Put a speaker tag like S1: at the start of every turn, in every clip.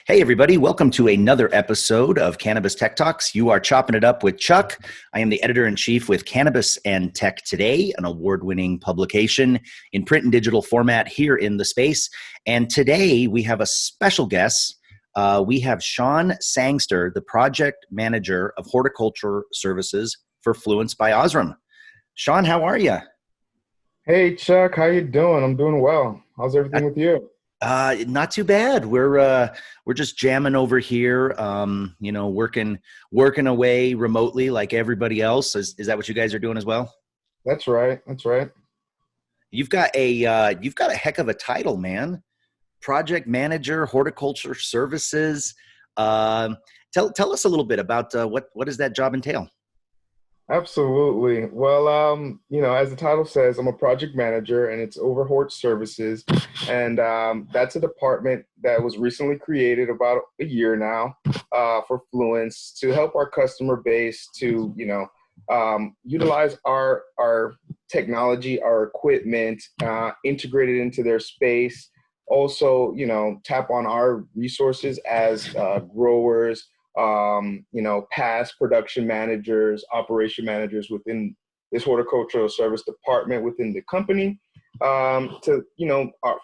S1: Hey, everybody. Welcome to another episode of Cannabis Tech Talks. You are chopping it up with Chuck. I am the editor-in-chief with Cannabis and Tech Today, an award-winning publication in print and digital format here in the space. And today we have a special guest. We have Sean Sangster, the project manager of horticulture services for Fluence by OSRAM. Sean, how are you?
S2: Hey Chuck, how you doing? I'm doing well. How's everything with you?
S1: Not too bad. We're just jamming over here. Working away remotely like everybody else. Is that what you guys are doing as well?
S2: That's right. That's right.
S1: You've got a heck of a title, man. Project manager, horticulture services. Tell us a little bit about what does that job entail?
S2: Absolutely. Well, as the title says, I'm a project manager and it's over Hort Services. And that's a department that was recently created about a year now for Fluence to help our customer base to, utilize our technology, our equipment, integrate it into their space. Also, tap on our resources as growers, past production managers, operation managers within this horticultural service department within the company, for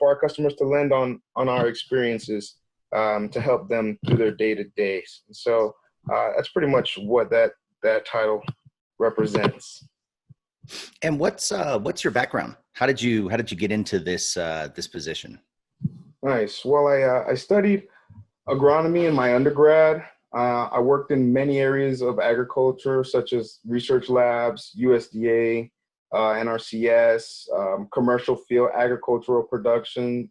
S2: our customers to lend on our experiences to help them through their day-to-days. So that's pretty much what that title represents.
S1: And what's your background? How did you get into this position?
S2: Nice. Well, I studied agronomy in my undergrad. I worked in many areas of agriculture, such as research labs, USDA, NRCS, commercial field agricultural production,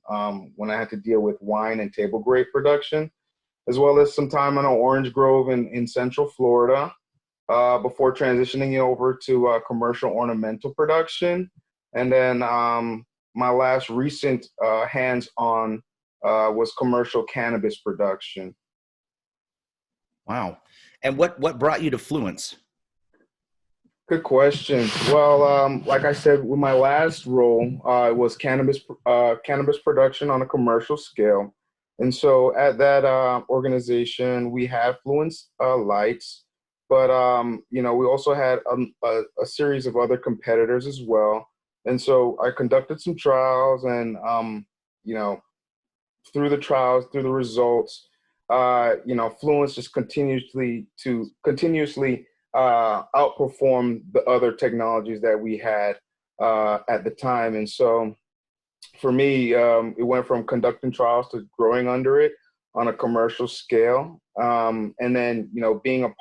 S2: when I had to deal with wine and table grape production, as well as some time on an orange grove in Central Florida, before transitioning over to commercial ornamental production. And then my last recent hands-on was commercial cannabis production.
S1: Wow. And what brought you to Fluence?
S2: Good question. Well, like I said, with my last role, it was cannabis production on a commercial scale. And so at that organization, we had Fluence lights, but we also had a series of other competitors as well. And so I conducted some trials, and through the trials, through the results, Fluence just continuously outperform the other technologies that we had at the time. And so for me, it went from conducting trials to growing under it on a commercial scale. And then, being a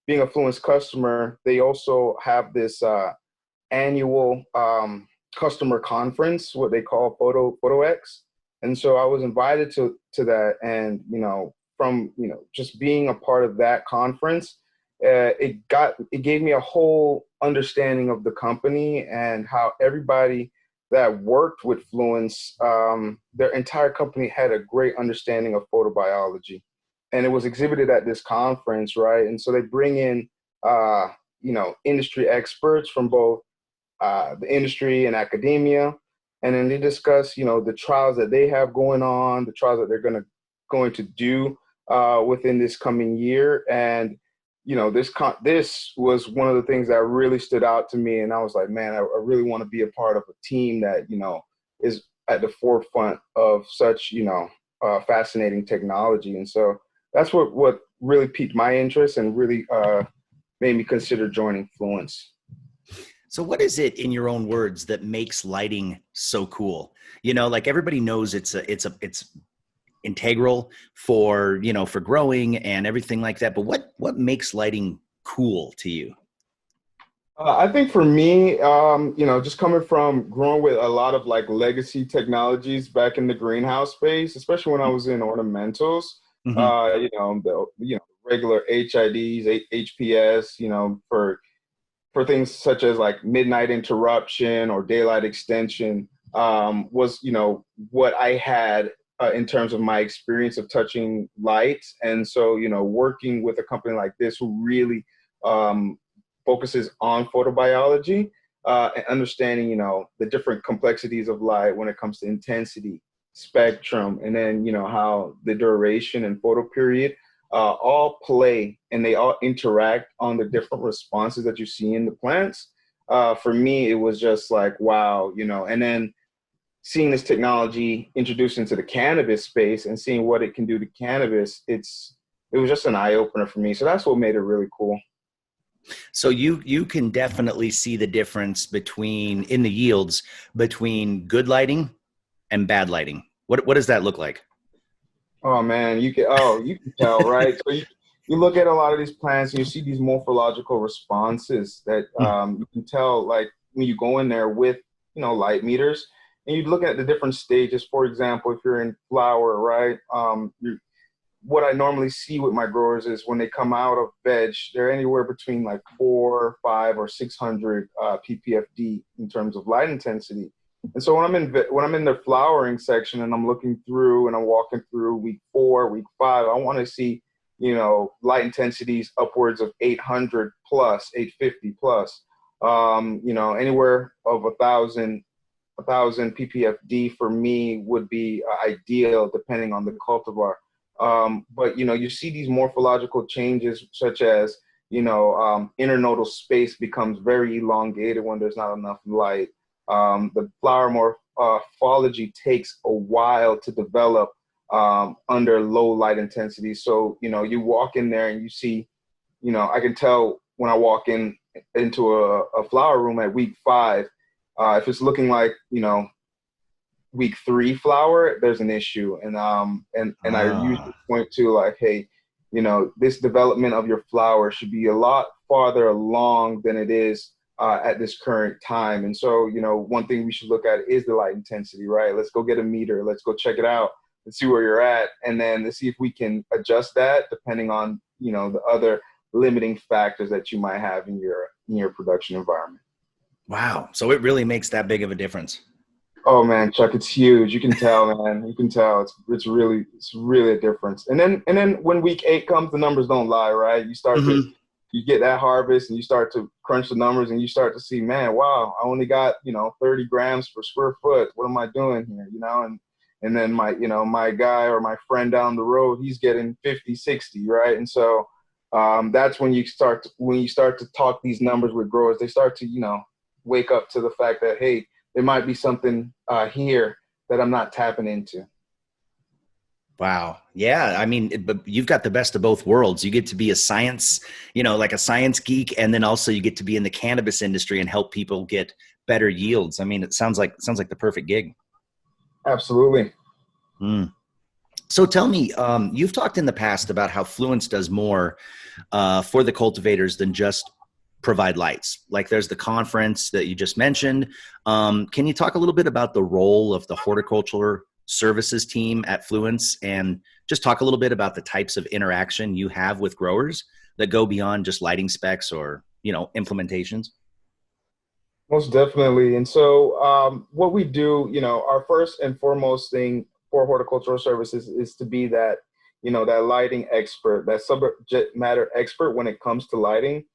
S2: Fluence customer, they also have this annual customer conference, what they call Photo X. And so I was invited to that, and from just being a part of that conference, it gave me a whole understanding of the company and how everybody that worked with Fluence, their entire company had a great understanding of photobiology, and it was exhibited at this conference, right? And so they bring in industry experts from both the industry and academia. And then they discuss, the trials that they have going on, the trials that they're going to do within this coming year. And, this was one of the things that really stood out to me. And I was like, man, I really want to be a part of a team that, is at the forefront of such, fascinating technology. And so that's what really piqued my interest and really made me consider joining Fluence.
S1: So what is it, in your own words, that makes lighting so cool? Like everybody knows it's integral for growing and everything like that. But what makes lighting cool to you?
S2: I think for me, just coming from growing with a lot of like legacy technologies back in the greenhouse space, especially when I was in ornamentals,
S1: Mm-hmm.
S2: the regular HIDs, HPS, for things such as like midnight interruption or daylight extension, was, what I had in terms of my experience of touching lights. And so, working with a company like this who really focuses on photobiology and understanding, the different complexities of light when it comes to intensity, spectrum, and then, how the duration and photo period all play and they all interact on the different responses that you see in the plants. For me, it was just like, wow, and then seeing this technology introduced into the cannabis space and seeing what it can do to cannabis, it was just an eye opener for me. So that's what made it really cool.
S1: So you can definitely see the difference in the yields between good lighting and bad lighting. What does that look like?
S2: Oh man, you can tell, right? So you look at a lot of these plants and you see these morphological responses that you can tell, like when you go in there with, light meters and you look at the different stages. For example, if you're in flower, right? What I normally see with my growers is when they come out of veg, they're anywhere between like 4, 5, or 600 ppfd in terms of light intensity. And so when I'm in the flowering section and I'm looking through and I'm walking through week 4, week 5, I want to see, light intensities upwards of 800 plus, 850 plus, anywhere of 1,000 ppfd for me would be ideal depending on the cultivar. But you see these morphological changes such as, internodal space becomes very elongated when there's not enough light. The flower morphology takes a while to develop under low light intensity. So, you walk in there and you see, I can tell when I walk into a flower room at week 5, if it's looking like, week 3 flower, there's an issue. And I usually point to like, hey, this development of your flower should be a lot farther along than it is at this current time. And so, one thing we should look at is the light intensity, right? Let's go get a meter. Let's go check it out and see where you're at. And then let's see if we can adjust that depending on, the other limiting factors that you might have in your production environment.
S1: Wow. So it really makes that big of a difference.
S2: Oh man, Chuck, it's huge. You can tell, man. You can tell it's really a difference. And then when week 8 comes, the numbers don't lie, right? You get that harvest and you start to crunch the numbers and you start to see, man, wow, I only got, 30 grams per square foot. What am I doing here? And then my guy or my friend down the road, he's getting 50, 60, right? And so that's when you start to talk these numbers with growers. They start to, wake up to the fact that, hey, there might be something here that I'm not tapping into.
S1: Wow. Yeah. I mean, but you've got the best of both worlds. You get to be a science, like a science geek. And then also you get to be in the cannabis industry and help people get better yields. I mean, it sounds like the perfect gig.
S2: Absolutely.
S1: So tell me, you've talked in the past about how Fluence does more for the cultivators than just provide lights. Like there's the conference that you just mentioned. Can you talk a little bit about the role of the horticulture services team at Fluence and just talk a little bit about the types of interaction you have with growers that go beyond just lighting specs or, implementations?
S2: Most definitely. And so what we do, our first and foremost thing for horticultural services is to be that, that lighting expert, that subject matter expert when it comes to lighting.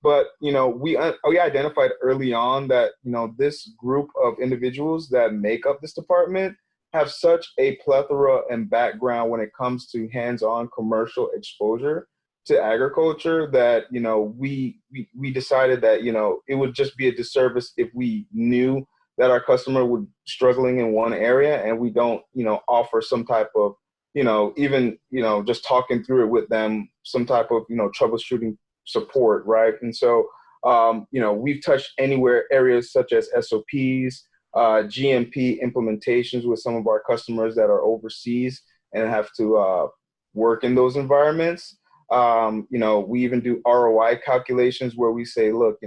S2: But, we identified early on that, this group of individuals that make up this department have such a plethora and background when it comes to hands-on commercial exposure to agriculture that, we decided that, it would just be a disservice if we knew that our customer would struggling in one area and we don't, offer some type of, even, just talking through it with them, some type of, troubleshooting support, right? And so, we've touched areas such as SOPs, GMP implementations with some of our customers that are overseas and have to work in those environments. We even do ROI calculations where we say, look,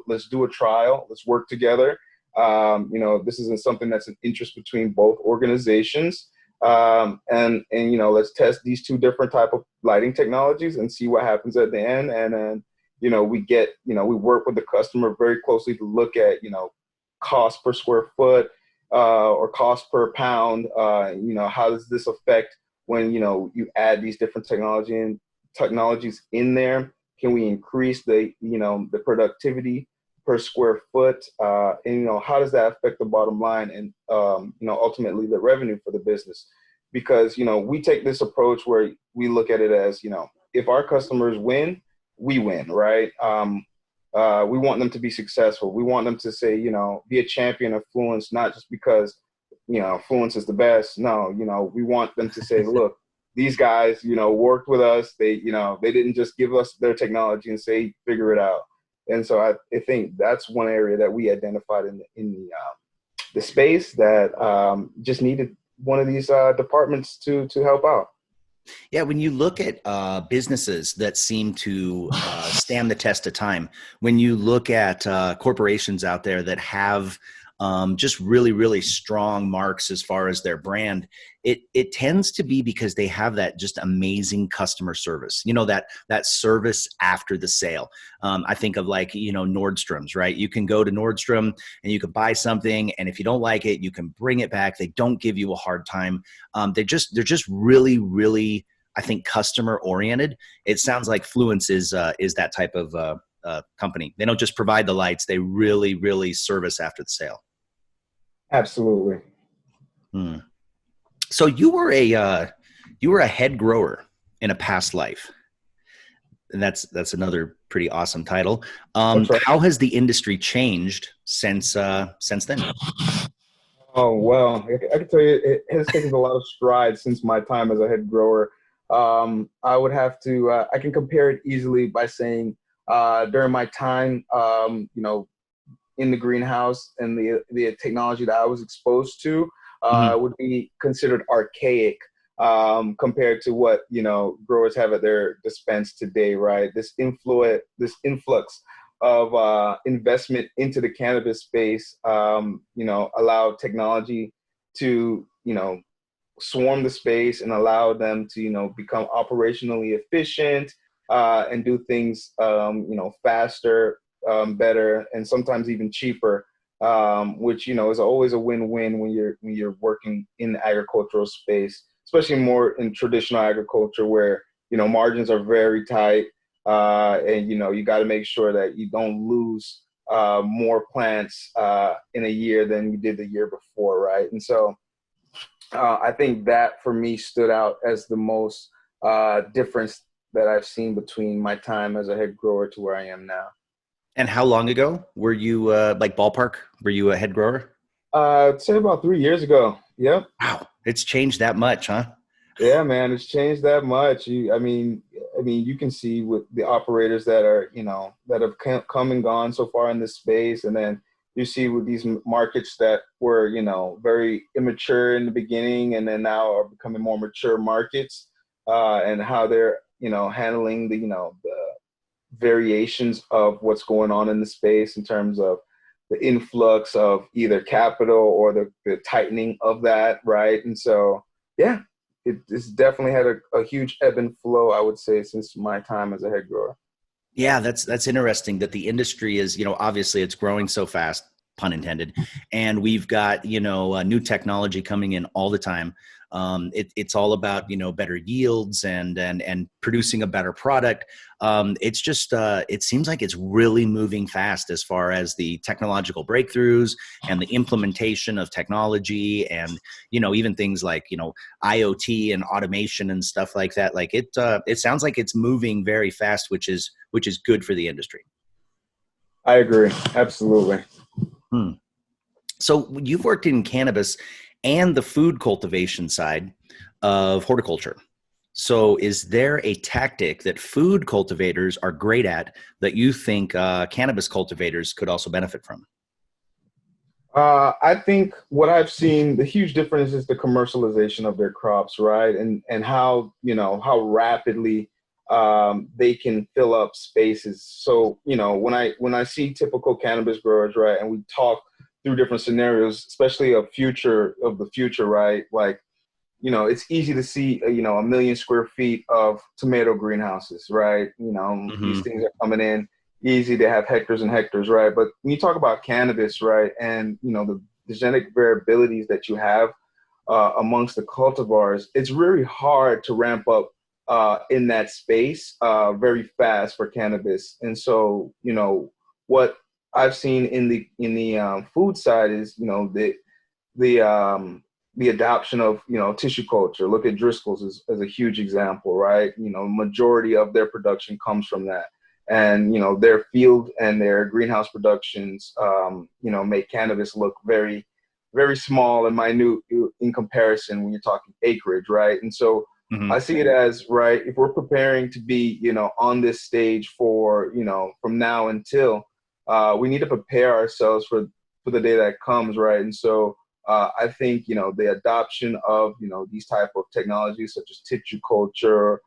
S2: let's do a trial, let's work together. This isn't something that's an interest between both organizations. And let's test these 2 different type of lighting technologies and see what happens at the end. And then, we work with the customer very closely to look at, cost per square foot, or cost per pound. How does this affect when, you add these different technologies in there? Can we increase the productivity per square foot, and how does that affect the bottom line and ultimately the revenue for the business? Because we take this approach where we look at it as if our customers win, we win, right? We want them to be successful. We want them to say be a champion of Fluence, not just because Fluence is the best. No, we want them to say, look, these guys worked with us. They they didn't just give us their technology and say figure it out. And so I think that's one area that we identified in the space that just needed one of these departments to help out.
S1: Yeah, when you look at businesses that seem to stand the test of time, when you look at corporations out there that have just really, really strong marks as far as their brand, it tends to be because they have that just amazing customer service, that service after the sale. I think of Nordstrom's, right? You can go to Nordstrom and you can buy something, and if you don't like it, you can bring it back. They don't give you a hard time. They're just really, really, I think, customer oriented. It sounds like Fluence is that type of company. They don't just provide the lights; they really, really service after the sale.
S2: Absolutely.
S1: So you were a head grower in a past life, and that's another pretty awesome title.
S2: That's right.
S1: How has the industry changed since then?
S2: Oh, well, I can tell you it has taken a lot of strides since my time as a head grower. I would have to I can compare it easily by saying during my time in the greenhouse and the technology that I was exposed to would be considered archaic compared to what growers have at their dispense today, right? This influx of investment into the cannabis space, allowed technology to swarm the space and allow them to become operationally efficient and do things faster, better, and sometimes even cheaper, which is always a win-win when you're working in the agricultural space, especially more in traditional agriculture where margins are very tight, and you got to make sure that you don't lose more plants in a year than you did the year before, right? And so I think that for me stood out as the most difference that I've seen between my time as a head grower to where I am now.
S1: And how long ago were you, ballpark, were you a head grower?
S2: I'd say about 3 years ago. Yep.
S1: Wow, it's changed that much, huh?
S2: Yeah, man, it's changed that much. I mean, you can see with the operators that are, that have come and gone so far in this space, and then you see with these markets that were, very immature in the beginning, and then now are becoming more mature markets, and how they're, handling the variations of what's going on in the space in terms of the influx of either capital or the tightening of that, right? And so, yeah, it's definitely had a huge ebb and flow, I would say, since my time as a head grower.
S1: Yeah, that's interesting that the industry is, obviously it's growing so fast, pun intended, and we've got, new technology coming in all the time. It's all about, better yields and producing a better product. It's just, it seems like it's really moving fast as far as the technological breakthroughs and the implementation of technology and, even things like, IoT and automation and stuff like that. Like it sounds like it's moving very fast, which is good for the industry.
S2: I agree. Absolutely.
S1: So you've worked in cannabis and the food cultivation side of horticulture. So is there a tactic that food cultivators are great at that you think cannabis cultivators could also benefit from?
S2: I think what I've seen, the huge difference is the commercialization of their crops, right? And how, how rapidly they can fill up spaces. So, when I see typical cannabis growers, right, and we talk through different scenarios, especially of the future, right? Like, it's easy to see, 1 million square feet of tomato greenhouses, right? These things are coming in easy to have hectares and hectares, right? But when you talk about cannabis, right, and, the genetic variabilities that you have amongst the cultivars, it's really hard to ramp up in that space very fast for cannabis. And so, what I've seen in the food side is, the adoption of, tissue culture. Look at Driscoll's as a huge example, right? Majority of their production comes from that. And, their field and their greenhouse productions, make cannabis look very, very small and minute in comparison when you're talking acreage, right? And so
S1: Mm-hmm.
S2: I see it as, right, if we're preparing to be, on this stage for, from now until, we need to prepare ourselves for the day that comes, right? And so I think, the adoption of, these type of technologies such as tissue culture,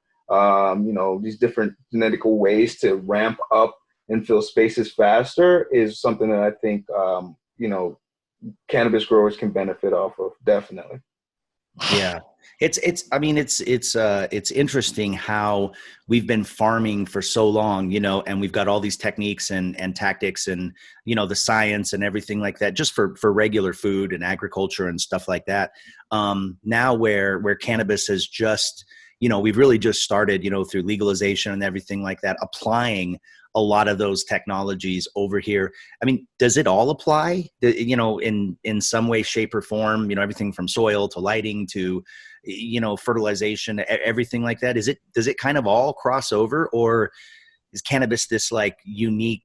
S2: these different genetical ways to ramp up and fill spaces faster is something that I think, cannabis growers can benefit off of, definitely.
S1: Yeah. It's interesting how we've been farming for so long, and we've got all these techniques and tactics and, the science and everything like that, just for regular food and agriculture and stuff like that. Now where cannabis has just, we've really just started, through legalization and everything like that, applying a lot of those technologies over here. I mean, does it all apply, in some way, shape, or form, everything from soil to lighting to, fertilization, everything like that? Does it kind of all cross over, or is cannabis this like unique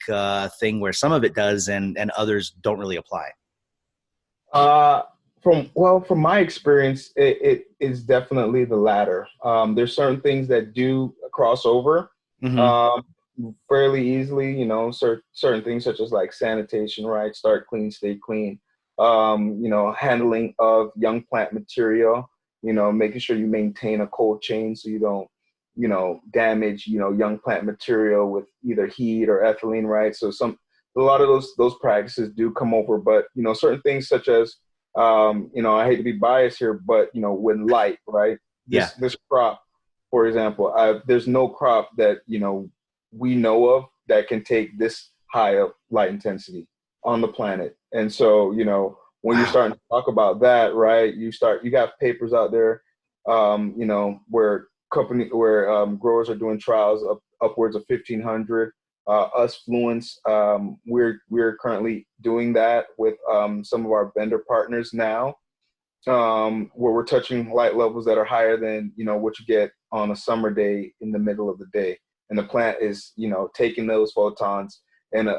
S1: thing where some of it does and others don't really apply?
S2: From my experience, it is definitely the latter. There's certain things that do cross over.
S1: Mm-hmm.
S2: Fairly easily, certain things such as like sanitation, right? Start clean, stay clean. Handling of young plant material, making sure you maintain a cold chain so you don't, damage, young plant material with either heat or ethylene, right? So a lot of those practices do come over, but, certain things such as, I hate to be biased here, but, when light, right?
S1: Yeah.
S2: This crop, for example, there's no crop that, we know of that can take this high of light intensity on the planet. And so, when you're
S1: Wow.
S2: starting to talk about that, right, you got papers out there, where growers are doing trials of upwards of 1,500. Us Fluence, we're currently doing that with some of our vendor partners now, where we're touching light levels that are higher than, what you get on a summer day in the middle of the day. And the plant is, taking those photons and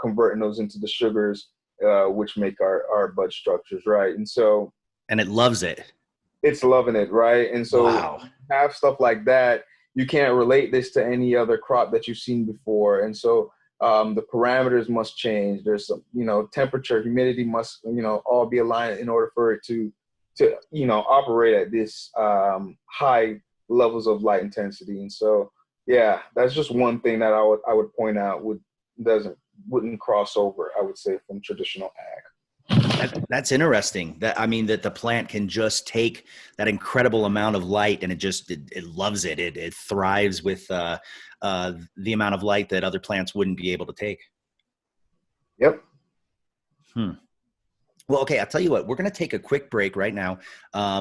S2: converting those into the sugars, which make our bud structures, right? And so,
S1: And it loves it.
S2: it's loving it, right? And so
S1: Wow.
S2: have stuff like that. You can't relate this to any other crop that you've seen before. And so the parameters must change. There's some, temperature, humidity must, all be aligned in order for it to operate at this high levels of light intensity. And so, yeah, that's just one thing that I would point out wouldn't cross over, I would say, from traditional ag.
S1: That's interesting. That the plant can just take that incredible amount of light and it loves it. It thrives with the amount of light that other plants wouldn't be able to take.
S2: Yep.
S1: Well, okay, I'll tell you what, we're going to take a quick break right now.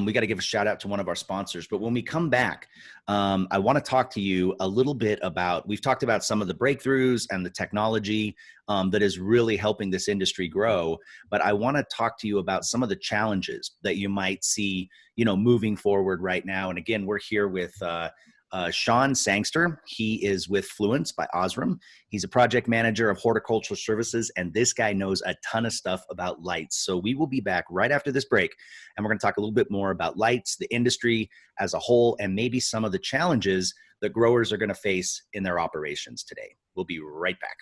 S1: We got to give a shout out to one of our sponsors, but when we come back, I want to talk to you a little bit about, we've talked about some of the breakthroughs and the technology that is really helping this industry grow, but I want to talk to you about some of the challenges that you might see, moving forward right now. And again, we're here with Sean Sangster. He is with Fluence by OSRAM. He's a project manager of horticultural services, and this guy knows a ton of stuff about lights. So we will be back right after this break, and we're going to talk a little bit more about lights, the industry as a whole, and maybe some of the challenges that growers are going to face in their operations today. We'll be right back.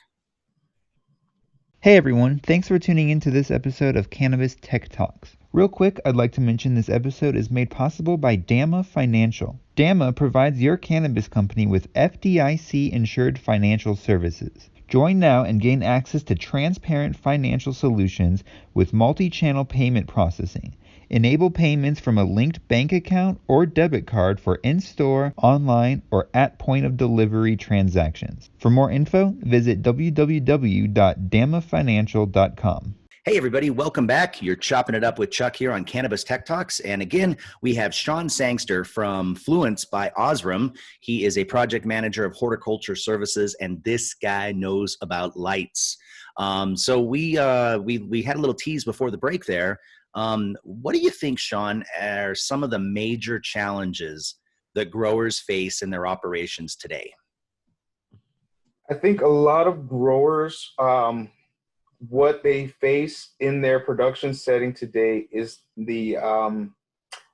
S3: Hey everyone, thanks for tuning in to this episode of Cannabis Tech Talks. Real quick, I'd like to mention this episode is made possible by Dama Financial. Dama provides your cannabis company with FDIC-insured financial services. Join now and gain access to transparent financial solutions with multi-channel payment processing. Enable payments from a linked bank account or debit card for in-store, online, or at point-of-delivery transactions. For more info, visit www.damafinancial.com.
S1: Hey everybody, welcome back. You're chopping it up with Chuck here on Cannabis Tech Talks. And again, we have Sean Sangster from Fluence by OSRAM. He is a project manager of horticulture services, and this guy knows about lights. So we had a little tease before the break there. What do you think, Sean, are some of the major challenges that growers face in their operations today?
S2: I think a lot of growers, what they face in their production setting today is and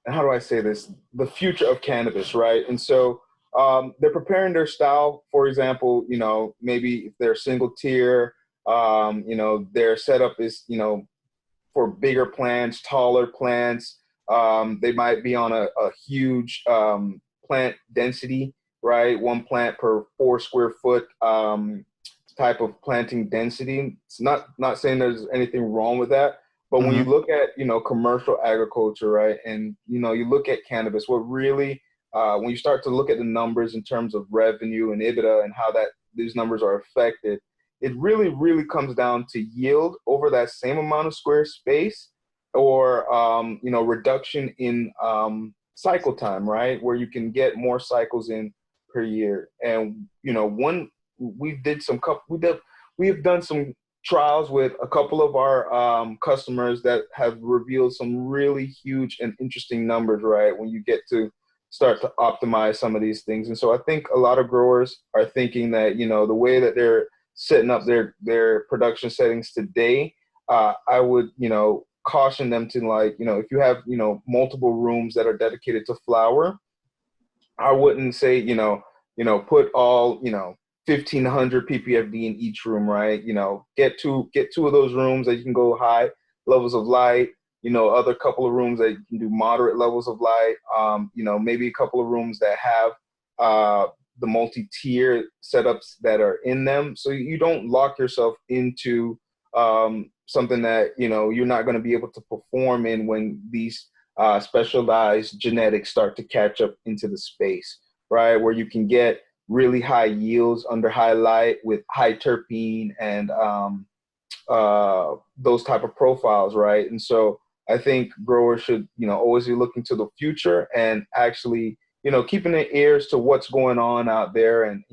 S2: how do I say this? The future of cannabis, right? And so they're preparing their style. For example, maybe if they're single tier, their setup is, for bigger plants, taller plants. They might be on a huge plant density, right? One plant per 4 square foot type of planting density. It's not saying there's anything wrong with that, but when you look at commercial agriculture, right, and you look at cannabis, what really when you start to look at the numbers in terms of revenue and EBITDA and how these numbers are affected, it really comes down to yield over that same amount of square space, or reduction in cycle time, right, where you can get more cycles in per year. And we have done some trials with a couple of our customers that have revealed some really huge and interesting numbers, right, when you get to start to optimize some of these things. And so I think a lot of growers are thinking that the way that they're setting up their production settings today, I would caution them to, like, if you have multiple rooms that are dedicated to flower, I wouldn't say put all 1,500 ppfd in each room, right? Get two of those rooms that you can go high levels of light, other couple of rooms that you can do moderate levels of light, maybe a couple of rooms that have the multi-tier setups that are in them, so you don't lock yourself into something that you're not going to be able to perform in when these specialized genetics start to catch up into the space, right? Where you can get really high yields under high light with high terpene and those type of profiles, right? And so I think growers should always be looking to the future and actually keeping their ears to what's going on out there, and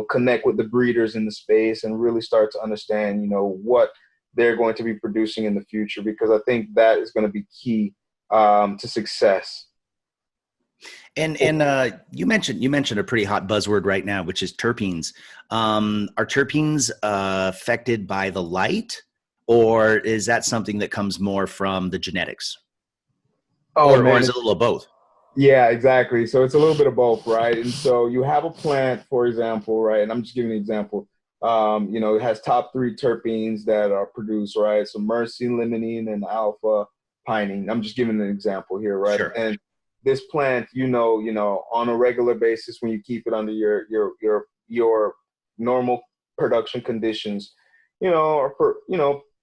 S2: connect with the breeders in the space and really start to understand what they're going to be producing in the future, because I think that is going to be key to success.
S1: And you mentioned a pretty hot buzzword right now, which is terpenes. Are terpenes affected by the light, or is that something that comes more from the genetics? Or is it a little of both?
S2: Yeah, exactly. So it's a little bit of both, right? And so you have a plant, for example, right? And I'm just giving an example. It has top 3 terpenes that are produced, right? So myrcene, limonene, and alpha pinene. I'm just giving an example here, right?
S1: Sure.
S2: And this plant, on a regular basis, when you keep it under your normal production conditions, are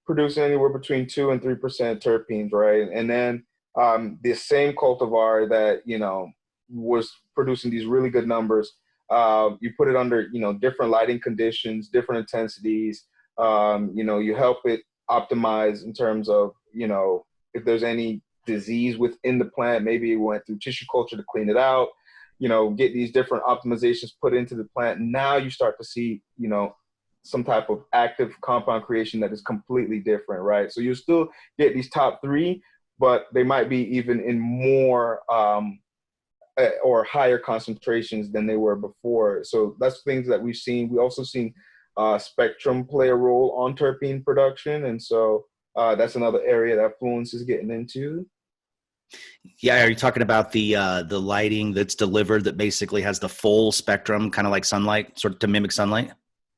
S2: producing anywhere between 2 and 3% terpenes, right? And then the same cultivar that was producing these really good numbers, you put it under different lighting conditions, different intensities. You help it optimize in terms of if there's any disease within the plant, maybe it went through tissue culture to clean it out, get these different optimizations put into the plant. Now you start to see some type of active compound creation that is completely different, right? So you still get these top 3, but they might be even in more or higher concentrations than they were before. So that's things that we've seen. We also seen spectrum play a role on terpene production. And so that's another area that Fluence is getting into.
S1: Yeah, are you talking about the lighting that's delivered that basically has the full spectrum, kind of like sunlight, sort of to mimic sunlight?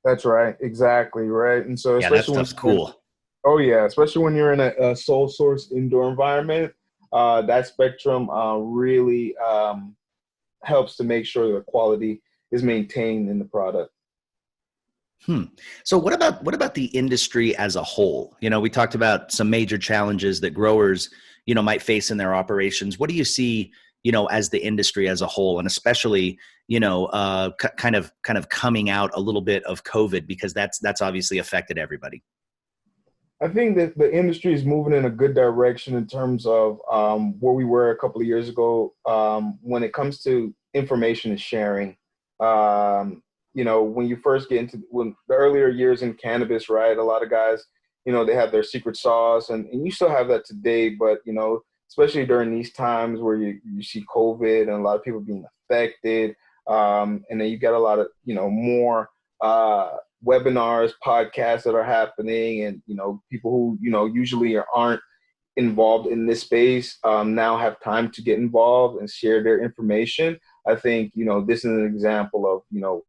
S2: That's right, exactly, right. And so
S1: yeah, that stuff's cool.
S2: Oh yeah, especially when you're in a sole source indoor environment, that spectrum really helps to make sure the quality is maintained in the product.
S1: So what about the industry as a whole? We talked about some major challenges that growers, might face in their operations. What do you see, as the industry as a whole, and especially, kind of coming out a little bit of COVID, because that's obviously affected everybody.
S2: I think that the industry is moving in a good direction in terms of where we were a couple of years ago when it comes to information and sharing. when you first get into the earlier years in cannabis, right? A lot of guys, they have their secret sauce, and you still have that today, but, especially during these times where you see COVID and a lot of people being affected. And then you got a lot of, more webinars, podcasts that are happening, and, people who, usually aren't involved in this space now have time to get involved and share their information. I think, this is an example of,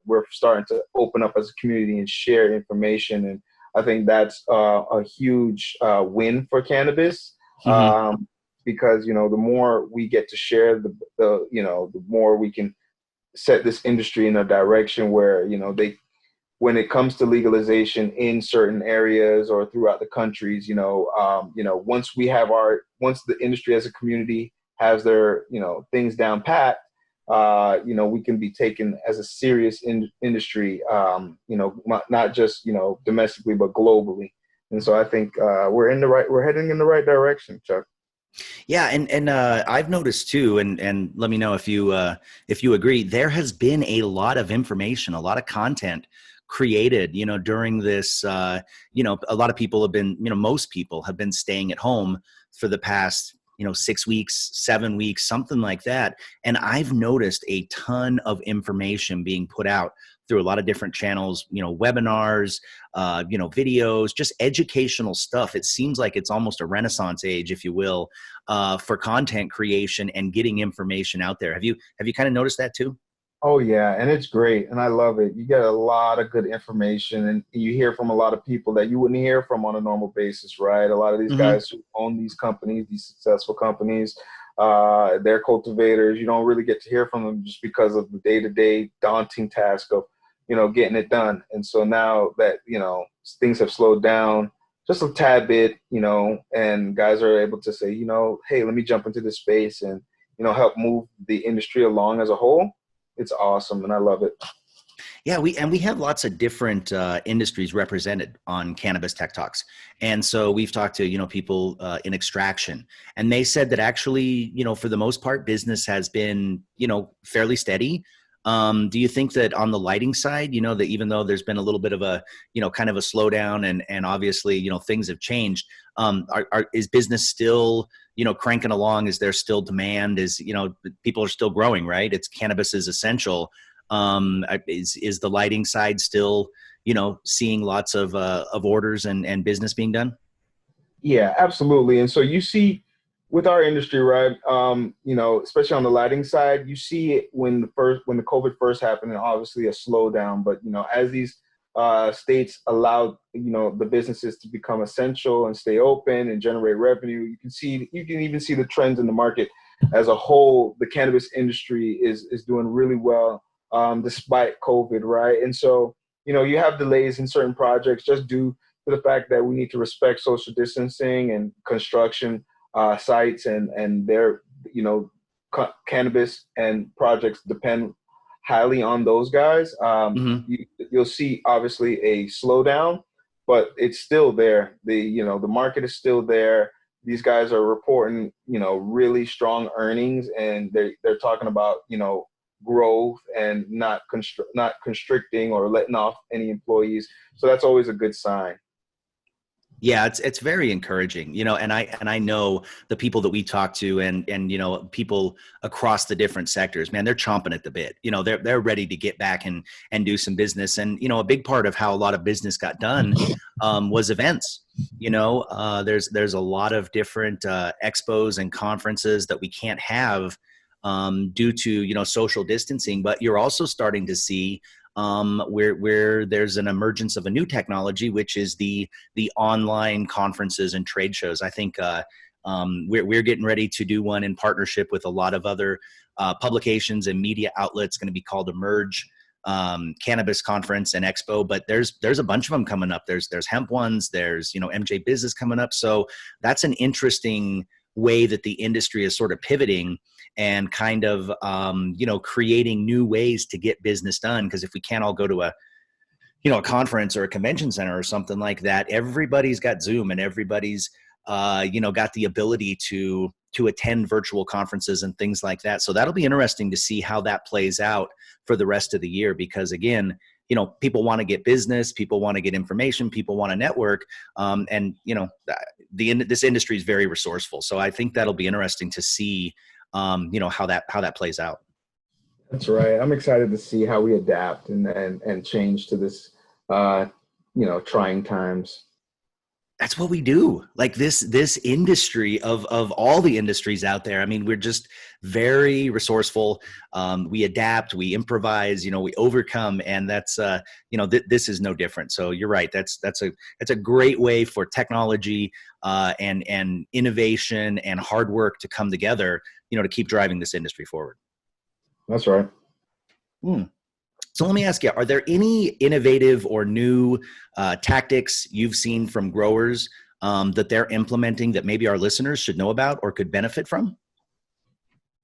S2: we're starting to open up as a community and share information. And I think that's a huge win for cannabis.
S1: Mm-hmm.
S2: Because, the more we get to share, the more we can set this industry in a direction where, when it comes to legalization in certain areas or throughout the countries, once the industry as a community has their, things down pat, we can be taken as a serious industry, not just, domestically, but globally. And so I think we're heading in the right direction, Chuck.
S1: Yeah, and I've noticed too, and let me know if you agree. There has been a lot of information, a lot of content created, during this. A lot of people have been, most people have been staying at home for the past, 6 weeks, 7 weeks, something like that. And I've noticed a ton of information being put out through a lot of different channels, webinars, videos, just educational stuff. It seems like it's almost a renaissance age, if you will, for content creation and getting information out there. Have you kind of noticed that too?
S2: Oh yeah, and it's great, and I love it. You get a lot of good information, and you hear from a lot of people that you wouldn't hear from on a normal basis, right? A lot of these
S1: Mm-hmm.
S2: guys who own these companies, these successful companies, they're cultivators. You don't really get to hear from them just because of the day-to-day daunting task of, getting it done. And so now that, things have slowed down just a tad bit, and guys are able to say, hey, let me jump into this space and, help move the industry along as a whole. It's awesome, and I love it.
S1: Yeah, we have lots of different industries represented on Cannabis Tech Talks, and so we've talked to people in extraction, and they said that actually, for the most part, business has been fairly steady. Do you think that on the lighting side, that even though there's been a little bit of a kind of a slowdown, and obviously things have changed, is business still cranking along? Is there still demand? Is people are still growing, right? It's cannabis is essential. Is the lighting side still seeing lots of orders and business being done?
S2: Yeah, absolutely. And so you see with our industry, right, especially on the lighting side, you see it when the COVID first happened, and obviously a slowdown. But as these states allowed the businesses to become essential and stay open and generate revenue, you can even see the trends in the market as a whole. The cannabis industry is doing really well despite COVID, right? And so you have delays in certain projects just due to the fact that we need to respect social distancing and construction sites, and their cannabis and projects depend highly on those guys.
S1: Mm-hmm.
S2: You'll see obviously a slowdown, but it's still there. The market is still there. These guys are reporting really strong earnings, and they're talking about growth and not constricting or letting off any employees. So that's always a good sign.
S1: Yeah, it's very encouraging, and I know the people that we talk to and people across the different sectors, man, they're chomping at the bit. They're ready to get back and do some business. And a big part of how a lot of business got done was events. There's a lot of different expos and conferences that we can't have due to social distancing, but you're also starting to see where there's an emergence of a new technology, which is the online conferences and trade shows. I think we're getting ready to do one in partnership with a lot of other publications and media outlets. Going to be called Emerge Cannabis Conference and Expo, but there's a bunch of them coming up. There's hemp ones. There's MJ Business coming up. So that's an interesting way that the industry is sort of pivoting and kind of, creating new ways to get business done. Because if we can't all go to a conference or a convention center or something like that, everybody's got Zoom, and everybody's, got the ability to attend virtual conferences and things like that. So that'll be interesting to see how that plays out for the rest of the year. Because again, people want to get business, people want to get information, people want to network. And, this industry is very resourceful. So I think that'll be interesting to see, how that plays out.
S2: That's right. I'm excited to see how we adapt and change to this, trying times.
S1: That's what we do. Like this industry of all the industries out there. I mean, we're just very resourceful. We adapt, we improvise, we overcome, and that's this is no different. So you're right. That's a great way for technology and innovation and hard work to come together, to keep driving this industry forward.
S2: That's right.
S1: So let me ask you, are there any innovative or new tactics you've seen from growers that they're implementing that maybe our listeners should know about or could benefit from?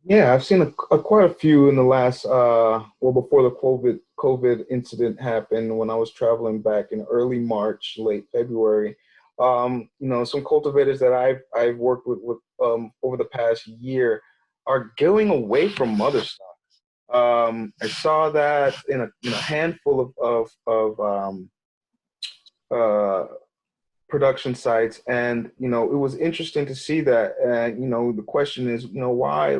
S2: Yeah, I've seen quite a few in the last, before the COVID incident happened, when I was traveling back in early March, late February. Some cultivators that I've worked with over the past year are going away from mother stock. I saw that in a handful of production sites, and it was interesting to see that. The question is, why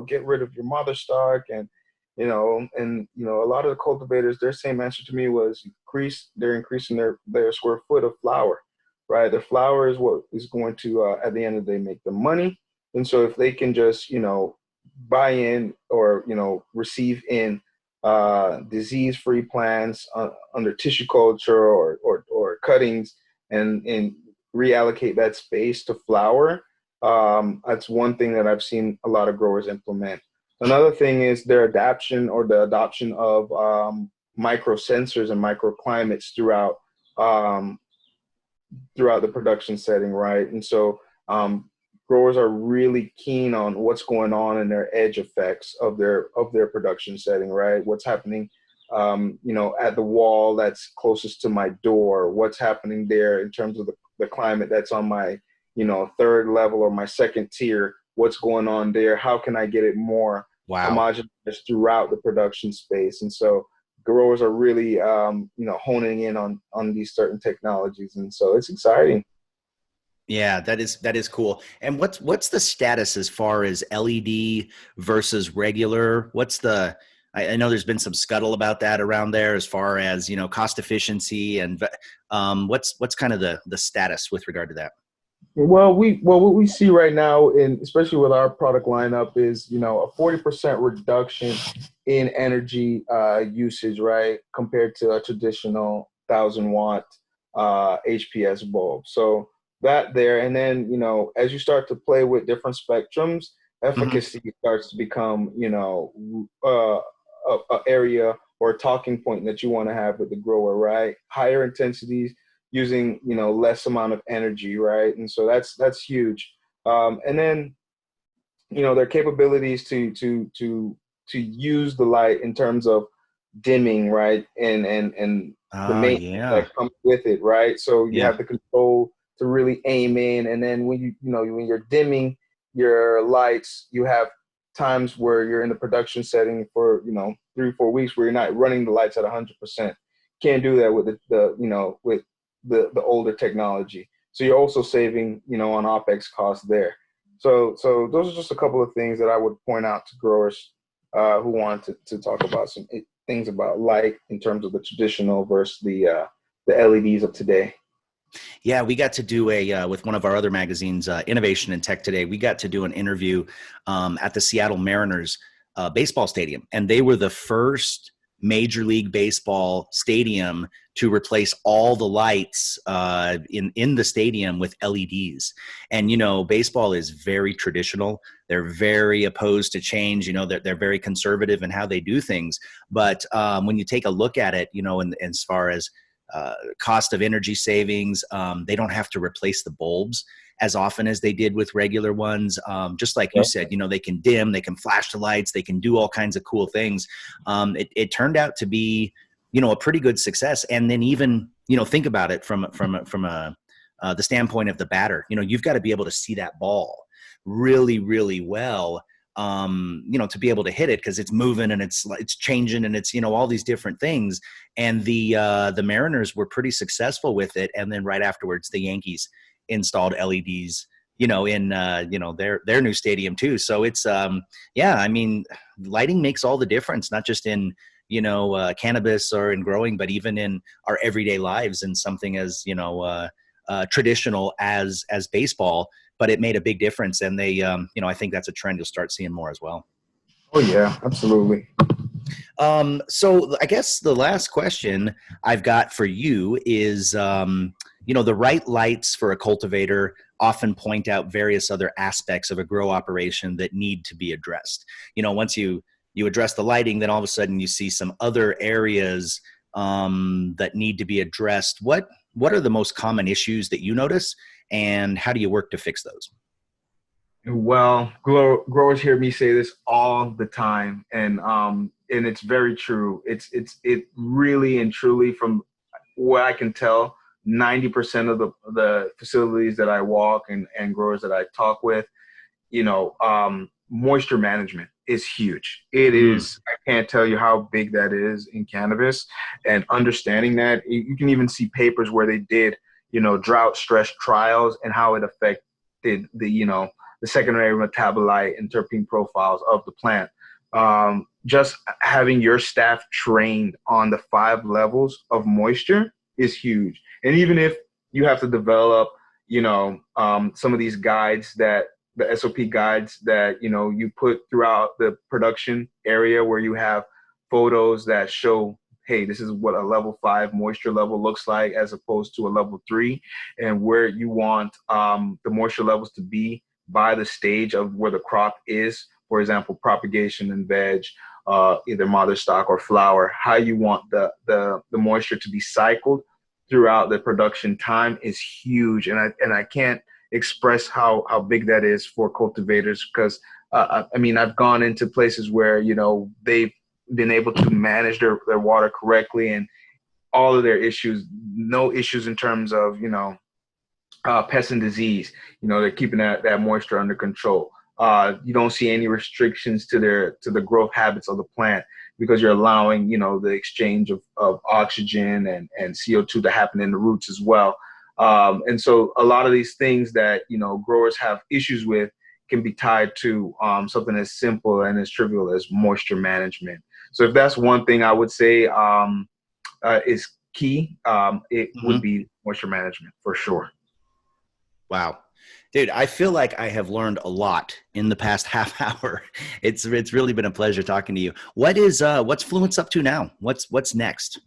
S2: get rid of your mother stock, and a lot of the cultivators, their same answer to me was they're increasing their square foot of flower, right? The flower is what is going to at the end of the day make them money, and so if they can just buy in or receive in disease-free plants under tissue culture or cuttings and reallocate that space to flower, that's one thing that I've seen a lot of growers implement. Another thing is their adoption of micro sensors and microclimates throughout the production setting, right? And so growers are really keen on what's going on in their edge effects of their production setting, right? What's happening, at the wall that's closest to my door, what's happening there in terms of the climate that's on my, third level or my second tier, what's going on there? How can I get it more homogeneous throughout the production space? And so growers are really, honing in on these certain technologies. And so it's exciting.
S1: Yeah, that is cool. And what's the status as far as LED versus regular? I know there's been some scuttle about that around there as far as, cost efficiency, and what's kind of the status with regard to that?
S2: Well, what we see right now, especially with our product lineup, is a 40% reduction in energy usage, right, compared to a traditional 1,000-watt HPS bulb. So that there, and then as you start to play with different spectrums, efficacy starts to become a area or a talking point that you want to have with the grower, right? Higher intensities using less amount of energy, right? And so that's huge. And then their capabilities to use the light in terms of dimming, right? And the maintenance that comes with it, right? So you have the control to really aim in, and then when when you're dimming your lights, you have times where you're in the production setting for 3-4 weeks where you're not running the lights at 100%. Can't do that with the older technology. So you're also saving on OpEx costs there. So those are just a couple of things that I would point out to growers who want to talk about some things about light in terms of the traditional versus the LEDs of today.
S1: Yeah, we got to do with one of our other magazines, Innovation in Tech Today, we got to do an interview at the Seattle Mariners baseball stadium. And they were the first Major League Baseball stadium to replace all the lights in the stadium with LEDs. And, baseball is very traditional. They're very opposed to change. They're very conservative in how they do things. But when you take a look at it, and as far as cost of energy savings, they don't have to replace the bulbs as often as they did with regular ones. Just like you said, they can dim, they can flash the lights, they can do all kinds of cool things. It turned out to be, a pretty good success. And then even, think about it from the standpoint of the batter. You've got to be able to see that ball really, really well. to be able to hit it, because it's moving and it's changing and it's, all these different things. And the Mariners were pretty successful with it. And then right afterwards, the Yankees installed LEDs, in their new stadium too. So it's lighting makes all the difference, not just in cannabis or in growing, but even in our everyday lives, and something as traditional as baseball. But it made a big difference, and they I think that's a trend you'll start seeing more as well.
S2: Oh yeah, absolutely.
S1: So I guess the last question I've got for you is, the right lights for a cultivator often point out various other aspects of a grow operation that need to be addressed. Once you address the lighting, then all of a sudden you see some other areas that need to be addressed. What are the most common issues that you notice, and how do you work to fix those?
S2: Well, growers hear me say this all the time, and it's very true. It really and truly, from what I can tell, 90% of the facilities that I walk and growers that I talk with, moisture management is huge. It is, I can't tell you how big that is in cannabis, and understanding that. You can even see papers where they did, drought stress trials and how it affected the secondary metabolite and terpene profiles of the plant. Just having your staff trained on the 5 levels of moisture is huge. And even if you have to develop, some of these guides, that the SOP guides that, you put throughout the production area, where you have photos that show, hey, this is what a level 5 moisture level looks like as opposed to a level 3, and where you want the moisture levels to be by the stage of where the crop is. For example, propagation and veg, either mother stock or flower, how you want the moisture to be cycled throughout the production time is huge. And I can't express how big that is for cultivators, because I've gone into places where, they've been able to manage their water correctly, and all of their issues, no issues in terms of, pest and disease, they're keeping that moisture under control. You don't see any restrictions to the growth habits of the plant, because you're allowing, the exchange of oxygen and CO2 to happen in the roots as well. And so a lot of these things that, growers have issues with can be tied to something as simple and as trivial as moisture management. So if that's one thing I would say is key, it would be moisture management for sure.
S1: Wow. Dude, I feel like I have learned a lot in the past half hour. It's really been a pleasure talking to you. What's Fluence up to now? What's next?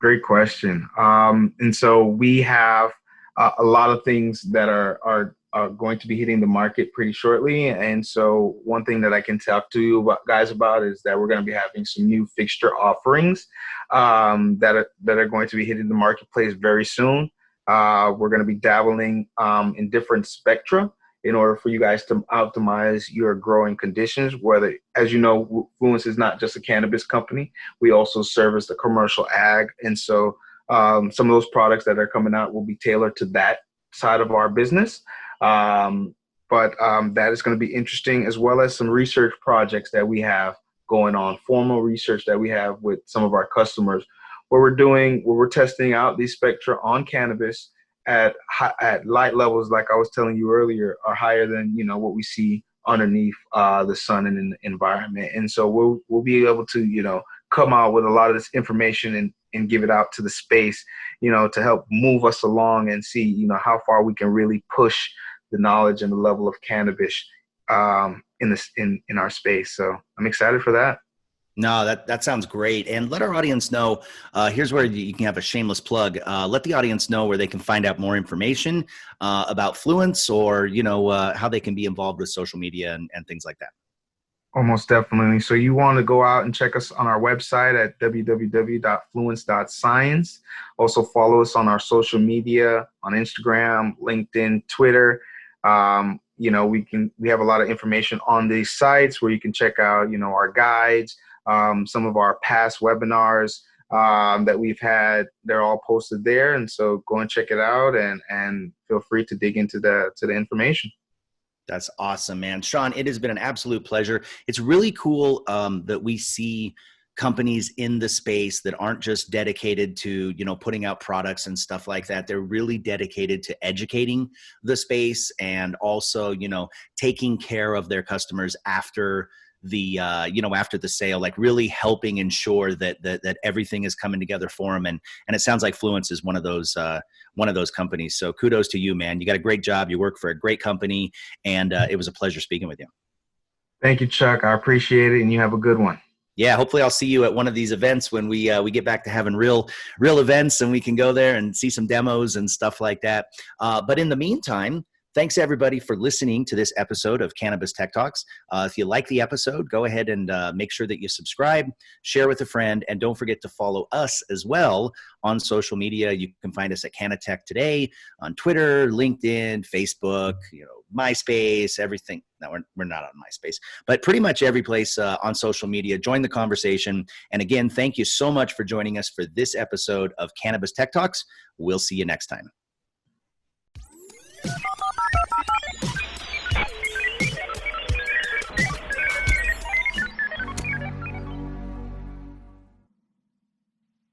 S2: Great question. And so we have a lot of things that are going to be hitting the market pretty shortly. And so one thing that I can talk to you guys about is that we're going to be having some new fixture offerings that are going to be hitting the marketplace very soon. We're going to be dabbling in different spectra in order for you guys to optimize your growing conditions. Whether, as you know, Fluence is not just a cannabis company. We also service the commercial ag. And so some of those products that are coming out will be tailored to that side of our business. But that is going to be interesting, as well as some research projects that we have going on, formal research that we have with some of our customers, where we're testing out these spectra on cannabis at light levels, like I was telling you earlier, are higher than what we see underneath the sun and in the environment. And so we'll be able to come out with a lot of this information and give it out to the space, to help move us along and see how far we can really push the knowledge and the level of cannabis in our space. So I'm excited for that.
S1: No, that sounds great. And let our audience know, here's where you can have a shameless plug. Let the audience know where they can find out more information about Fluence, or, how they can be involved with social media and things like that.
S2: Almost definitely. So you want to go out and check us on our website at www.fluence.science. Also follow us on our social media on Instagram, LinkedIn, Twitter. We have a lot of information on these sites where you can check out, our guides, some of our past webinars that we've had. They're all posted there. And so go and check it out and feel free to dig into the information.
S1: That's awesome, man. Sean, it has been an absolute pleasure. It's really cool that we see companies in the space that aren't just dedicated to, putting out products and stuff like that. They're really dedicated to educating the space and also, taking care of their customers after after the sale, like really helping ensure that everything is coming together for them. And it sounds like Fluence is one of those companies. So kudos to you, man. You got a great job. You work for a great company, and it was a pleasure speaking with you.
S2: Thank you, Chuck. I appreciate it, and you have a good one.
S1: Yeah, hopefully I'll see you at one of these events when we get back to having real events, and we can go there and see some demos and stuff like that. But in the meantime, thanks everybody for listening to this episode of Cannabis Tech Talks. If you like the episode, go ahead and make sure that you subscribe, share with a friend, and don't forget to follow us as well on social media. You can find us at Canatech Today on Twitter, LinkedIn, Facebook, MySpace, everything. No, we're not on MySpace, but pretty much every place on social media. Join the conversation. And again, thank you so much for joining us for this episode of Cannabis Tech Talks. We'll see you next time.